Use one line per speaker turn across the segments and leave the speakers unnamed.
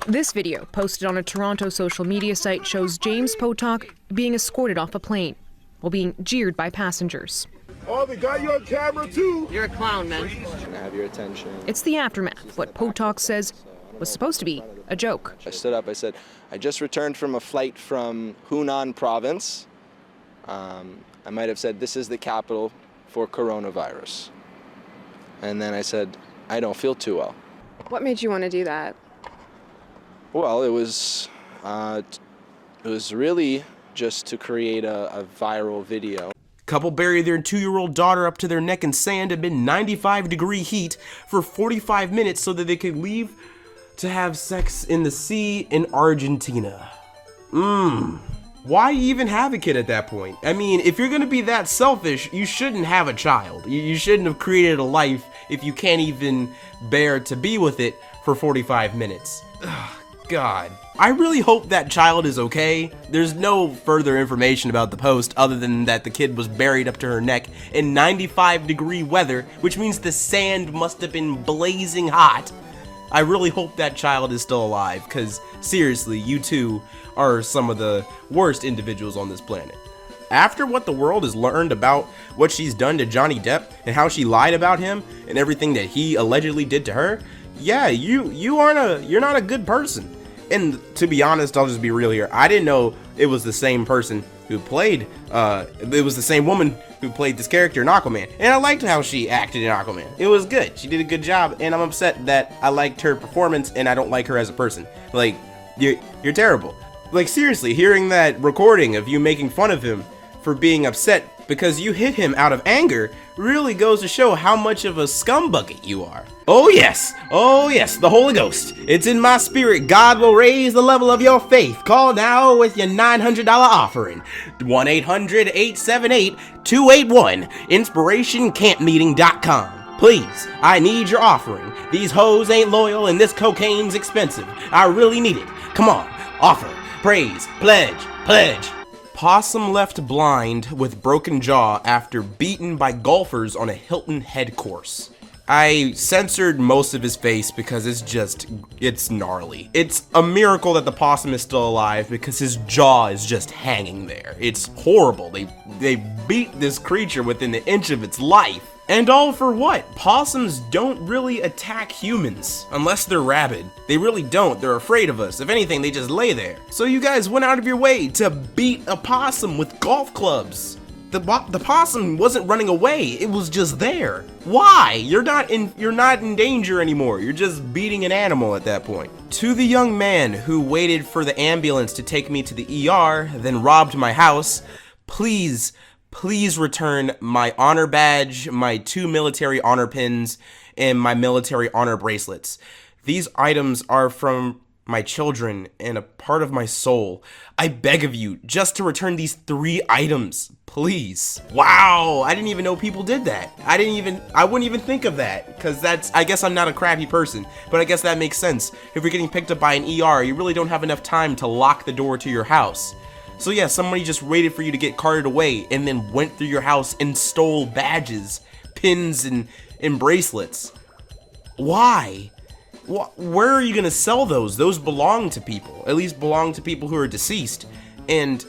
This video, posted on a Toronto social media site, shows James Potok being escorted off a plane while being jeered by passengers.
Oh, they got you on camera too.
You're a clown, man.
Can I have your attention?
It's the aftermath of what Potok says was supposed to be a joke.
I stood up, I said, I just returned from a flight from Hunan province. I might have said, this is the capital for coronavirus. And then I said, I don't feel too well.
What made you want to do that?
Well, it was really just to create a viral video.
Couple buried their 2-year-old daughter up to their neck in sand amid 95-degree heat for 45 minutes so that they could leave to have sex in the sea in Argentina. Why even have a kid at that point? I mean, if you're gonna be that selfish, you shouldn't have a child. You shouldn't have created a life if you can't even bear to be with it for 45 minutes. Ugh, God. I really hope that child is okay. There's no further information about the post other than that the kid was buried up to her neck in 95-degree weather, which means the sand must have been blazing hot. I really hope that child is still alive, because seriously, you two are some of the worst individuals on this planet. After what the world has learned about what she's done to Johnny Depp and how she lied about him and everything that he allegedly did to her, yeah, you're not a good person. And to be honest, I'll just be real here. I didn't know it was the same person who played, it was the same woman who played this character in Aquaman. And I liked how she acted in Aquaman. It was good. She did a good job. And I'm upset that I liked her performance and I don't like her as a person. Like, you're terrible. Like, seriously, hearing that recording of you making fun of him for being upset because you hit him out of anger really goes to show how much of a scumbucket you are. Oh yes, the Holy Ghost. It's in my spirit. God will raise the level of your faith. Call now with your $900 offering. 1-800-878-281. InspirationCampMeeting.com. Please, I need your offering. These hoes ain't loyal and this cocaine's expensive. I really need it. Come on, offer, praise, pledge. Possum left blind with broken jaw after beaten by golfers on a Hilton head course. I censored most of his face because it's gnarly. It's a miracle that the possum is still alive because his jaw is just hanging there. It's horrible. They beat this creature within an inch of its life. And all for what? Possums don't really attack humans, unless they're rabid. They really don't. They're afraid of us. If anything, they just lay there. So you guys went out of your way to beat a possum with golf clubs. The possum wasn't running away. It was just there. Why? You're not in danger anymore. You're just beating an animal at that point. To the young man who waited for the ambulance to take me to the ER, then robbed my house, please return my honor badge, my 2 military honor pins, and my military honor bracelets. These items are from my children and a part of my soul. I beg of you just to return these 3 items, please. Wow, I didn't even know people did that. I wouldn't even think of that, because I guess I'm not a crappy person, but I guess that makes sense. If you're getting picked up by an ER, you really don't have enough time to lock the door to your house. So yeah, somebody just waited for you to get carted away and then went through your house and stole badges, pins, and bracelets. Why? Where are you gonna sell those? Those belong to people, at least belong to people who are deceased. And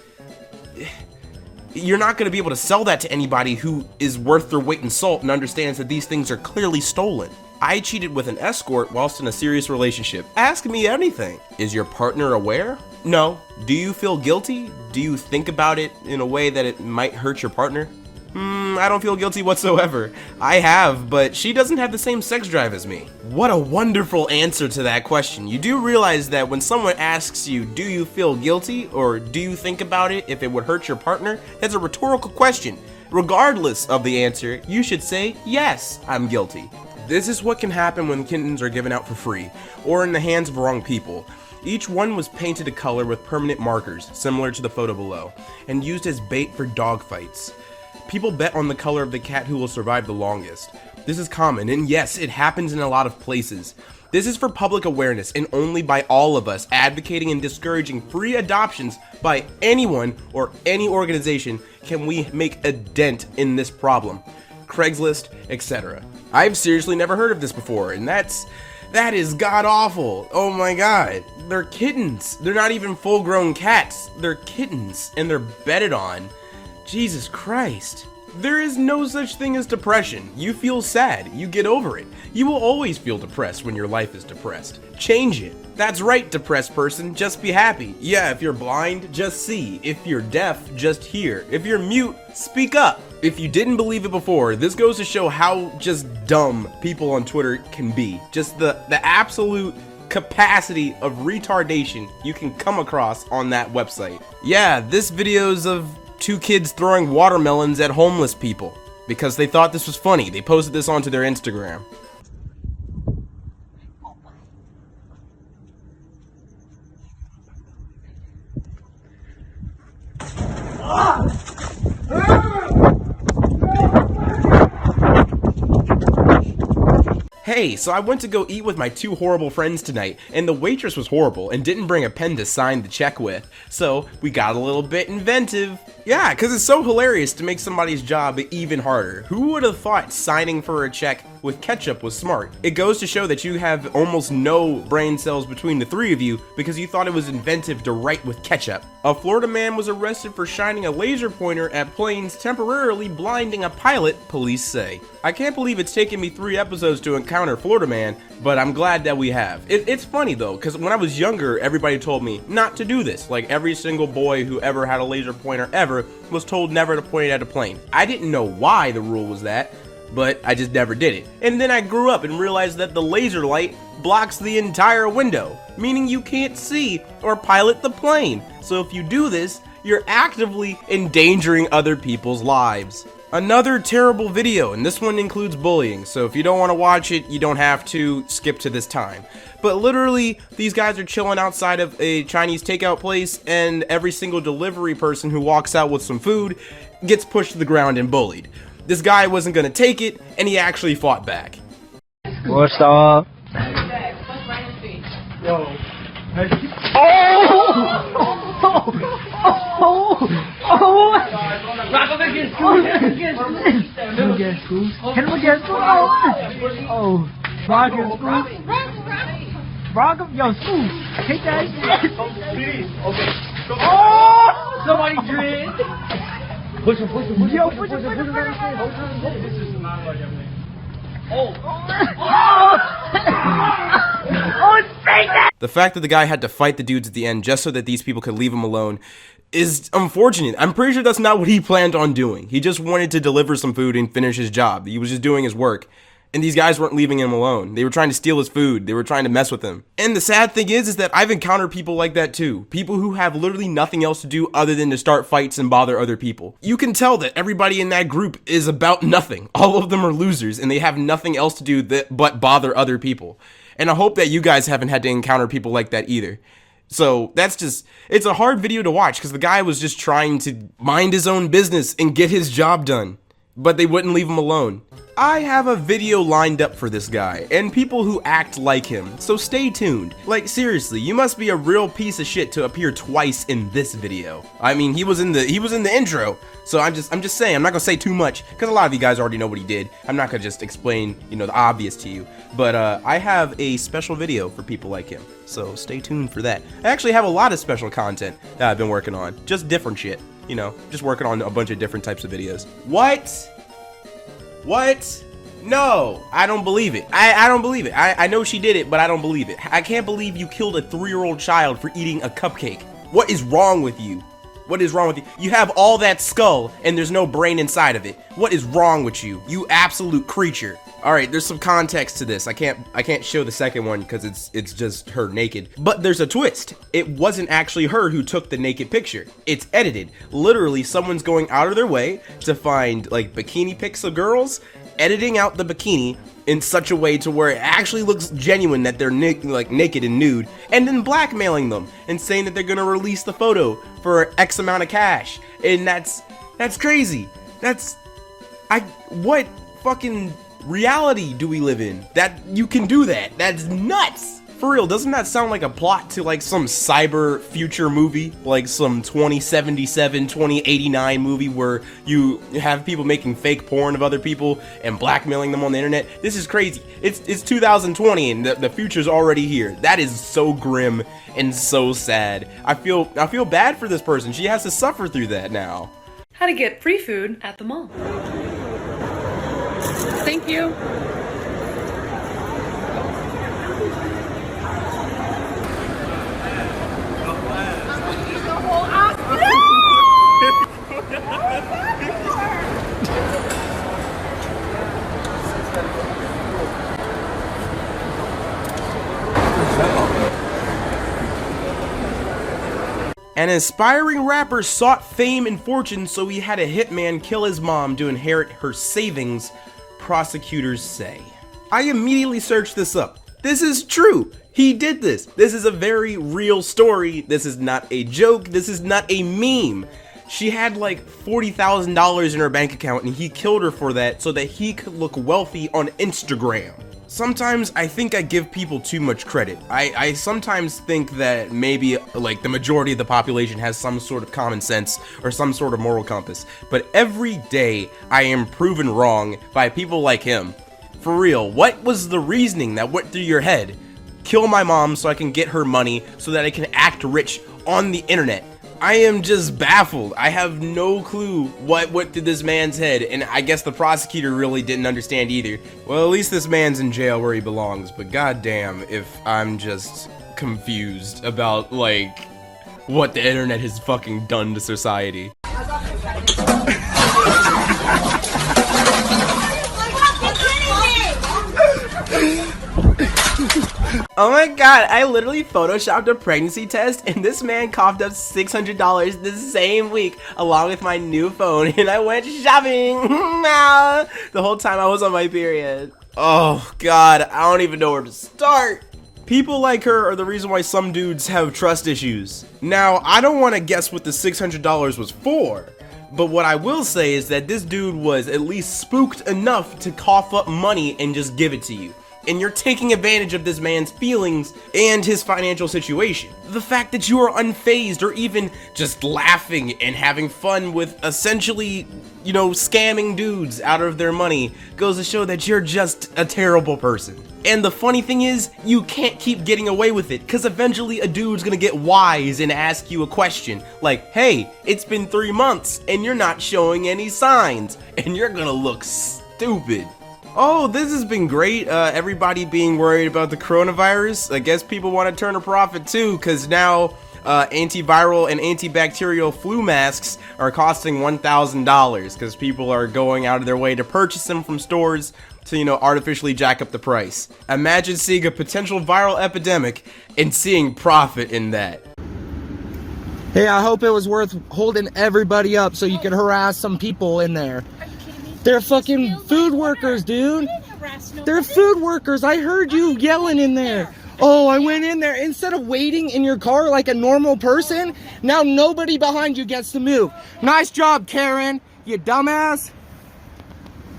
you're not gonna be able to sell that to anybody who is worth their weight in salt and understands that these things are clearly stolen. I cheated with an escort whilst in a serious relationship. Ask me anything. Is your partner aware? No. Do you feel guilty? Do you think about it in a way that it might hurt your partner? I don't feel guilty whatsoever. I have, but she doesn't have the same sex drive as me. What a wonderful answer to that question. You do realize that when someone asks you, do you feel guilty, or do you think about it if it would hurt your partner? That's a rhetorical question. Regardless of the answer, you should say, yes, I'm guilty. This is what can happen when kittens are given out for free, or in the hands of wrong people. Each one was painted a color with permanent markers, similar to the photo below, and used as bait for dog fights. People bet on the color of the cat who will survive the longest. This is common, and yes, it happens in a lot of places. This is for public awareness, and only by all of us advocating and discouraging free adoptions by anyone or any organization can we make a dent in this problem. Craigslist, etc. I've seriously never heard of this before, and that's That is god awful. Oh my god. They're kittens. They're not even full-grown cats. They're kittens, and they're bedded on. Jesus Christ. There is no such thing as depression. You feel sad. You get over it. You will always feel depressed when your life is depressed. Change it. That's right, depressed person. Just be happy. Yeah, if you're blind, just see. If you're deaf, just hear. If you're mute, speak up. If you didn't believe it before, this goes to show how just dumb people on Twitter can be. Just the absolute capacity of retardation you can come across on that website. Yeah, this video's of 2 kids throwing watermelons at homeless people because they thought this was funny. They posted this onto their Instagram. Hey, so I went to go eat with my 2 horrible friends tonight, and the waitress was horrible and didn't bring a pen to sign the check with, so we got a little bit inventive. Yeah, because it's so hilarious to make somebody's job even harder. Who would have thought signing for a check with ketchup was smart? It goes to show that you have almost no brain cells between the 3 of you because you thought it was inventive to write with ketchup. A Florida man was arrested for shining a laser pointer at planes, temporarily blinding a pilot, police say. I can't believe it's taken me 3 episodes to encounter Florida man, but I'm glad that we have. It's funny though, because when I was younger, everybody told me not to do this. Like every single boy who ever had a laser pointer ever was told never to point it at a plane. I didn't know why the rule was that, but I just never did it. And then I grew up and realized that the laser light blocks the entire window, meaning you can't see or pilot the plane. So if you do this, you're actively endangering other people's lives. Another terrible video, and this one includes bullying, so if you don't want to watch it, you don't have to skip to this time. But literally, these guys are chilling outside of a Chinese takeout place, and every single delivery person who walks out with some food gets pushed to the ground and bullied. This guy wasn't gonna take it, and he actually fought back.
What's up?
Somebody drink. Push him. Yo, push him. This is not like everything.
The fact that the guy had to fight the dudes at the end just so that these people could leave him alone is unfortunate. I'm pretty sure that's not what he planned on doing. He just wanted to deliver some food and finish his job. He was just doing his work. And these guys weren't leaving him alone. They were trying to steal his food. They were trying to mess with him. And the sad thing is that I've encountered people like that too. People who have literally nothing else to do other than to start fights and bother other people. You can tell that everybody in that group is about nothing. All of them are losers and they have nothing else to do but bother other people. And I hope that you guys haven't had to encounter people like that either. So that's just, it's a hard video to watch because the guy was just trying to mind his own business and get his job done. But they wouldn't leave him alone. I have a video lined up for this guy and people who act like him, so stay tuned. Like seriously, you must be a real piece of shit to appear twice in this video. I mean, he was in the intro, so I'm just saying, I'm not gonna say too much because a lot of you guys already know what he did. I'm not gonna just explain, the obvious to you. But I have a special video for people like him, so stay tuned for that. I actually have a lot of special content that I've been working on, just different shit. Just working on a bunch of different types of videos. What? No, I don't believe it. I don't believe it. I know she did it, but I don't believe it. I can't believe you killed a 3-year-old child for eating a cupcake. What is wrong with you? What is wrong with you? You have all that skull and there's no brain inside of it. What is wrong with you? You absolute creature. All right, there's some context to this. I can't show the second one because it's just her naked. But there's a twist. It wasn't actually her who took the naked picture. It's edited. Literally, someone's going out of their way to find like bikini pics of girls, editing out the bikini in such a way to where it actually looks genuine that they're naked and nude, and then blackmailing them and saying that they're gonna release the photo for X amount of cash. And that's crazy. What fucking reality do we live in that you can do that? That's nuts. for real, doesn't that sound like a plot to like some cyber future movie? Like some 2077, 2089 movie where you have people making fake porn of other people and blackmailing them on the internet? This is crazy. It's 2020 and the future's already here. That is so grim and so sad. I feel bad for this person. She has to suffer through that now.
How to get free food at the mall. Thank you.
An aspiring rapper sought fame and fortune, so he had a hitman kill his mom to inherit her savings, prosecutors say. I immediately searched this up. This is true. He did this. This is a very real story. This is not a joke. This is not a meme. She had like $40,000 in her bank account and he killed her for that so that he could look wealthy on Instagram. Sometimes I think I give people too much credit. I sometimes think that maybe like the majority of the population has some sort of common sense or some sort of moral compass. But every day I am proven wrong by people like him. For real, what was the reasoning that went through your head? Kill my mom so I can get her money so that I can act rich on the internet. I am just baffled. I have no clue what went through this man's head, and I guess the prosecutor really didn't understand either. Well, at least this man's in jail where he belongs, but goddamn if I'm just confused about, like, what the internet has fucking done to society. Oh my god, I literally photoshopped a pregnancy test and this man coughed up $600 the same week along with my new phone and I went shopping the whole time I was on my period. Oh god, I don't even know where to start. People like her are the reason why some dudes have trust issues. Now, I don't want to guess what the $600 was for, but what I will say is that this dude was at least spooked enough to cough up money and just give it to you. And you're taking advantage of this man's feelings and his financial situation. The fact that you are unfazed or even just laughing and having fun with essentially, you know, scamming dudes out of their money goes to show that you're just a terrible person. And the funny thing is, you can't keep getting away with it, because eventually a dude's gonna get wise and ask you a question like, hey, it's been 3 months and you're not showing any signs, and you're gonna look stupid. Oh, this has been great, everybody being worried about the coronavirus. I guess people want to turn a profit too, because now antiviral and antibacterial flu masks are costing $1,000, because people are going out of their way to purchase them from stores to, you know, artificially jack up the price. Imagine seeing a potential viral epidemic and seeing profit in that.
Hey, I hope it was worth holding everybody up so you could harass some people in there. They're fucking food workers, dude. They're food workers. I heard you yelling in there. Oh, I went in there. Instead of waiting in your car like a normal person, now nobody behind you gets to move. Nice job, Karen, you dumbass.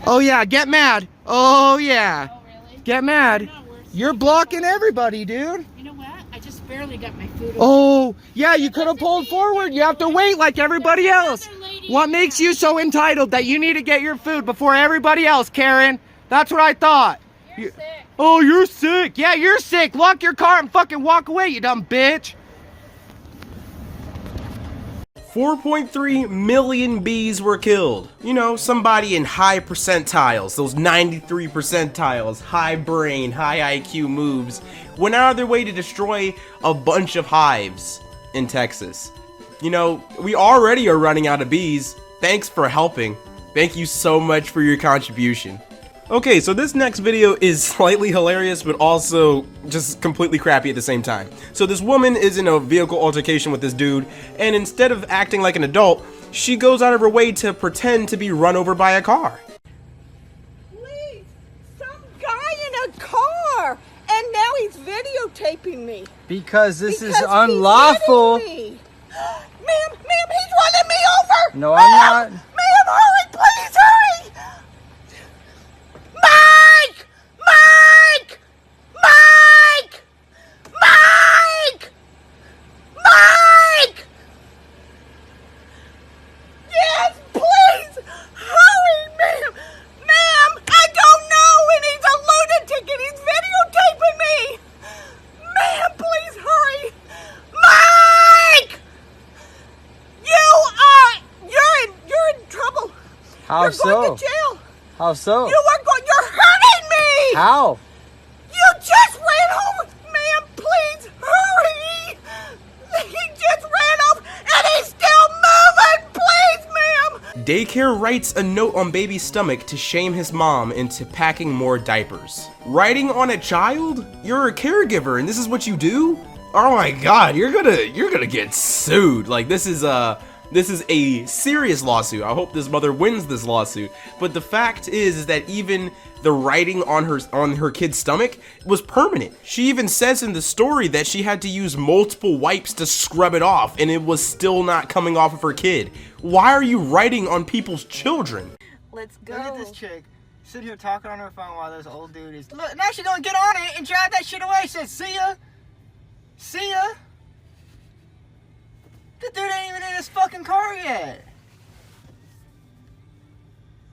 Oh, yeah, get mad. Oh, yeah.
Oh, really?
Get mad. You're blocking everybody, dude.
You know what? I just barely got my food.
Oh, yeah, you could have pulled forward. You have to wait like everybody else. What makes you so entitled that you need to get your food before everybody else, Karen? That's what I thought.
You're sick.
Oh, you're sick. Yeah, you're sick. Lock your car and fucking walk away, you dumb bitch.
4.3 million bees were killed. You know, somebody in high percentiles, those 93 percentiles, high brain, high IQ moves, went out of their way to destroy a bunch of hives in Texas. You know, we already are running out of bees. Thanks for helping. Thank you so much for your contribution. Okay, so this next video is slightly hilarious, but also just completely crappy at the same time. So this woman is in a vehicle altercation with this dude, and instead of acting like an adult, she goes out of her way to pretend to be run over by a car.
Please, some guy in a car, and now he's videotaping me.
Because this is unlawful.
Ma'am, he's running me over!
No, I'm not.
Ma'am, hurry, please, hurry! Mike!
How
You're
so?
going to jail.
How so?
You are going. You're hurting me.
How?
You just ran home, ma'am. Please hurry. He just ran off, and he's still moving. Please, ma'am.
Daycare writes a note on baby's stomach to shame his mom into packing more diapers. Writing on a child? You're a caregiver and this is what you do? Oh my god, you're gonna get sued. Like this is a serious lawsuit. I hope this mother wins this lawsuit. But the fact is that even the writing on her kid's stomach was permanent. She even says in the story that she had to use multiple wipes to scrub it off and it was still not coming off of her kid. Why are you writing on people's children?
Let's go.
Look at this chick sitting here talking on her phone while this old dude is. Look, now she's gonna get on it and drive that shit away. Says, see ya. See ya. The dude ain't even in his fucking car yet.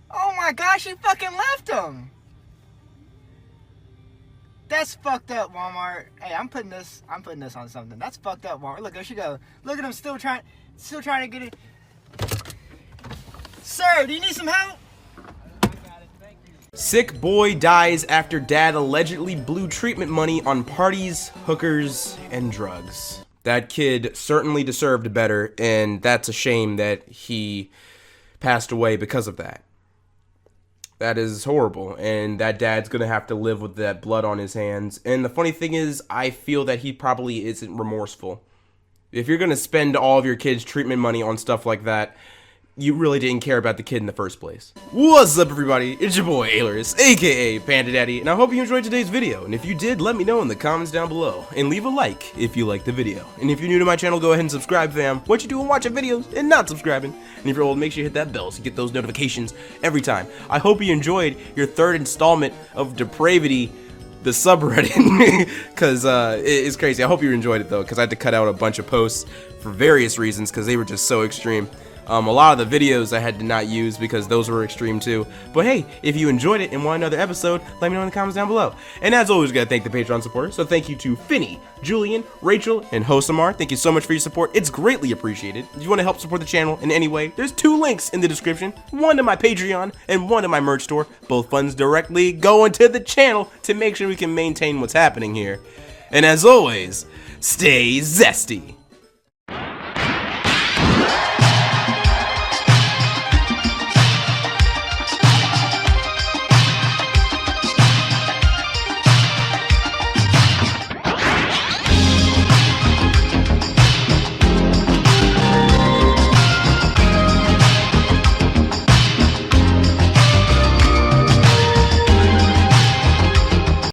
Oh my gosh, she fucking left him. That's fucked up, Walmart. Hey, I'm putting this on something. That's fucked up, Walmart. Look, there she go. Look at him still trying to get it. Sir, do you need some help?
Sick boy dies after dad allegedly blew treatment money on parties, hookers, and drugs. That kid certainly deserved better, and that's a shame that he passed away because of that. That is horrible, and that dad's gonna have to live with that blood on his hands. And the funny thing is, I feel that he probably isn't remorseful. If you're gonna spend all of your kid's treatment money on stuff like that, you really didn't care about the kid in the first place. What's up, everybody? It's your boy Ailurus, aka Panda Daddy, and I hope you enjoyed today's video. And if you did, let me know in the comments down below, and leave a like if you liked the video. And if you're new to my channel, go ahead and subscribe, fam. What you doing watching videos and not subscribing? And if you're old, make sure you hit that bell so you get those notifications every time. I hope you enjoyed your third installment of Depravity, the subreddit, because it's crazy. I hope you enjoyed it though, because I had to cut out a bunch of posts for various reasons because they were just so extreme. A lot of the videos I had to not use because those were extreme too. But hey, if you enjoyed it and want another episode, let me know in the comments down below. And as always, we gotta thank the Patreon supporters. So thank you to Finny, Julian, Rachel, and Hosamar. Thank you so much for your support. It's greatly appreciated. If you want to help support the channel in any way, there's 2 links in the description. One to my Patreon and one to my merch store. Both funds directly go into the channel to make sure we can maintain what's happening here. And as always, stay zesty.